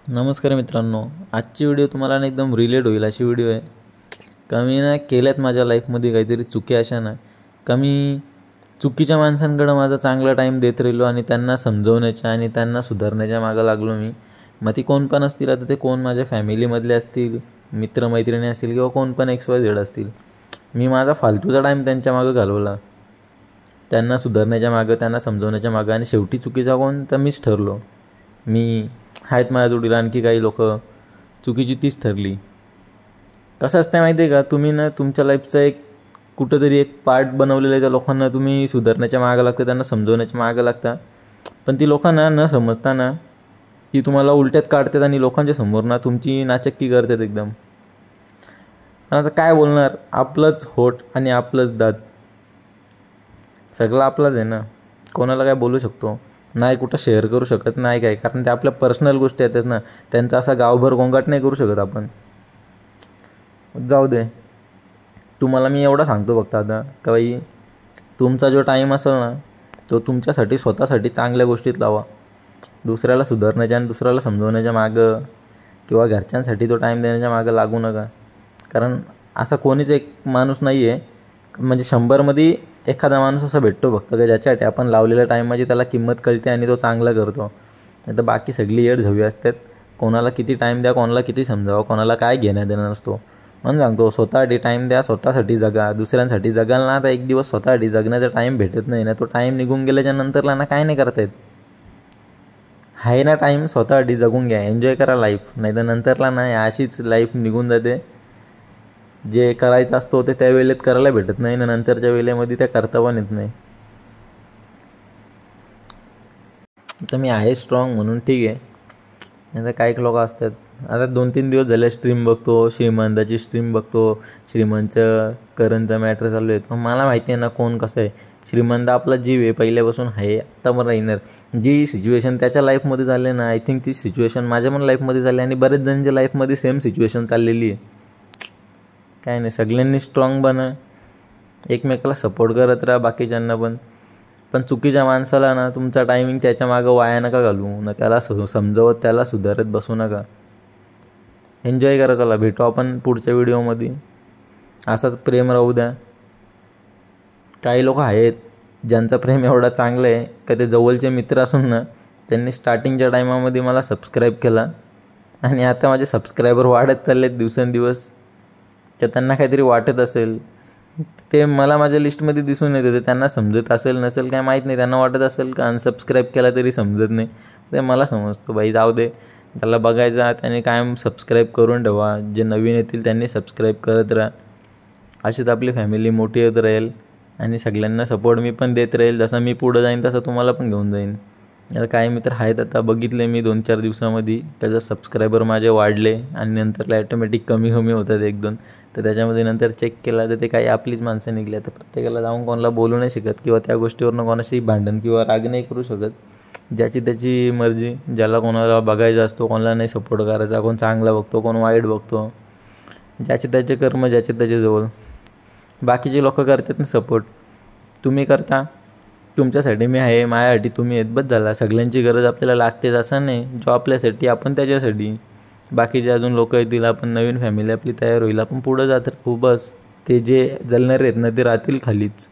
नमस्कार मित्रांनो, आजची व्हिडिओ तुम्हाला ना एकदम रिलेट होईल अशी व्हिडिओ आहे. कमी ना केल्यात माझ्या लाईफमध्ये काहीतरी चुकी अशा ना कमी चुकीच्या माणसांकडे माझा चांगला टाईम देत राहिलो आणि त्यांना समजवण्याच्या आणि त्यांना सुधारण्याच्या मागं लागलो मी. मग ती कोण पण असतील, आता ते कोण माझ्या फॅमिलीमधले असतील, मित्रमैत्रिणी असतील किंवा कोण पण XYZ असतील. मी माझा फालतूचा टाईम त्यांच्या मागं घालवला, त्यांना सुधारण्याच्या मागं, त्यांना समजवण्याच्या मागं, आणि शेवटी चुकीचा कोण तर मीच ठरलो. मी आहेत माझ्या जोडीला आणखी काही लोक, चुकीची तीच ठरली. कसं असतं माहिती आहे का, तुम्ही ना तुमच्या लाईफचा कुठंतरी एक पार्ट बनवलेला आहे. त्या लोकांना तुम्ही सुधारण्याच्या मागं लागता, त्यांना समजवण्याच्या मागं लागता, पण ती लोकांना न समजताना ती तुम्हाला उलट्यात काढतात आणि लोकांच्या समोर ना तुमची नाचक्की करतात एकदम. पण आता काय बोलणार, आपलंच होठ आणि आपलंच दात, सगळं आपलंच आहे ना. कोणाला काय बोलू शकतो नाही, कुठं शेअर करू शकत नाही काय, कारण ते आपल्या पर्सनल गोष्टी येतात ना. त्यांचा असा गावभर गोंगाट नाही करू शकत आपण. जाऊ दे, तुम्हाला मी एवढं सांगतो फक्त आता का बाई, तुमचा जो टाईम असेल ना तो तुमच्यासाठी, स्वतःसाठी चांगल्या गोष्टीत लावा. दुसऱ्याला सुधारण्याच्या आणि दुसऱ्याला समजवण्याच्या मागं किंवा घरच्यांसाठी तो टाईम देण्याच्या मागं लागू नका. कारण असा कोणीच एक माणूस नाही आहे, म्हणजे 100मध्ये एखादा माणूस असा भेटतो फक्त का ज्याच्यासाठी आपण लावलेल्या टाईमाची त्याला किंमत कळते आणि तो चांगला करतो. नाही तर बाकी सगळी येड झवी असतात. कोणाला किती टाईम द्या, कोणाला किती समजावं, कोणाला काय घेणं देणं नसतो. म्हणून सांगतो, स्वतःसाठी टाईम द्या, स्वतःसाठी जगा. दुसऱ्यांसाठी जगाल ना तर एक दिवस स्वतःसाठी जगण्याचा टाईम भेटत नाही ना. तो टाईम निघून गेल्याच्या नंतरला ना काय नाही करता येत. आहे ना टाईम, स्वतःसाठी जगून घ्या, एन्जॉय करा लाईफ. नाही तर नंतरला ना अशीच लाईफ निघून जाते. जे करायचं असतो ते त्या वेळेत करायला भेटत नाही ना, नंतरच्या वेळेमध्ये त्या करता पण येत नाही. तर मी आहे स्ट्रॉंग म्हणून ठीक आहे. आता काही लोक असतात, आता 2-3 दिवस झाले स्ट्रीम बघतो, श्रीमंताची स्ट्रीम बघतो, श्रीमंतचं करणचा मॅटर चालू आहे. पण मला माहिती आहे ना कोण कसं आहे. श्रीमंत आपला जीव आहे, पहिल्यापासून आहे, आत्ता पण राहणार. जी सिच्युएशन त्याच्या लाईफमध्ये झाली ना, आय थिंक ती सिच्युएशन माझ्या पण लाईफमध्ये झाली आणि बरेच जणांच्या लाईफमध्ये सेम सिच्युएशन चाललेली आहे. काय नाही, सगळ्यांनी स्ट्रॉंग बना, एकमेकाला सपोर्ट करत राहा, बाकीच्यांना पण चुकीच्या माणसाला ना तुमचा टायमिंग त्याच्या मागं वाया नका घालू ना. त्याला समजवत, त्याला सुधारत बसू नका. एन्जॉय करा. चला, भेटू आपण पुढच्या व्हिडिओमध्ये. असाच प्रेम राहू द्या. काही लोक आहेत ज्यांचं प्रेम एवढा चांगलं आहे का ते जवळचे मित्र असून ना त्यांनी स्टार्टिंगच्या टायमामध्ये मला सबस्क्राईब केला आणि आता माझे सबस्क्रायबर वाढत चालले आहेत दिवसेंदिवस. तर त्यांना काहीतरी वाटत असेल, ते मला माझ्या लिस्टमध्ये दिसून येते. ते त्यांना समजत असेल नसेल काय माहीत नाही. त्यांना वाटत असेल का अनसबस्क्राईब केला तरी समजत नाही. ते मला समजतो, बाई जाऊ दे, त्याला बघायचं, त्याने कायम सबस्क्राईब करून ठेवा. जे नवीन येतील त्यांनी सबस्क्राईब करत राहा. अशीच आपली फॅमिली मोठी होत राहील आणि सगळ्यांना सपोर्ट मी पण देत राहील. जसं मी पुढं जाईन तसं तुम्हाला पण घेऊन जाईन. आता काही मित्र आहेत, आता बघितले मी 2-4 दिवसामध्ये त्याचा सबस्क्रायबर माझे वाढले आणि नंतरला ॲटोमॅटिक कमी होतात 1-2. तर त्याच्यामध्ये नंतर चेक केला तर ते काही आपलीच माणसं निघली. तर प्रत्येकाला जाऊन कोणाला बोलू नाही शकत किंवा त्या गोष्टीवरनं कोणाशी भांडण किंवा राग नाही करू शकत. ज्याची त्याची मर्जी. ज्याला कोणाला बघायचा असतो, कोणाला नाही सपोर्ट करायचा, कोण चांगला बघतो, कोण वाईट बघतो, ज्याचे त्याचे कर्म ज्याचे त्याच्याजवळ. बाकीचे लोक करतात ना सपोर्ट, तुम्ही करता. तुमच्यासाठी मी आहे, माझ्यासाठी तुम्ही आहेत, बस झाला. सगळ्यांची गरज आपल्याला लागतेच असं नाही. जो आपल्यासाठी आपण त्याच्यासाठी. बाकीचे अजून लोक येतील, आपण नवीन फॅमिली आपली तयार होईल, आपण पुढं जात राहू. बस ते जे जलणारे आहेत ना ते राहतील खालीच.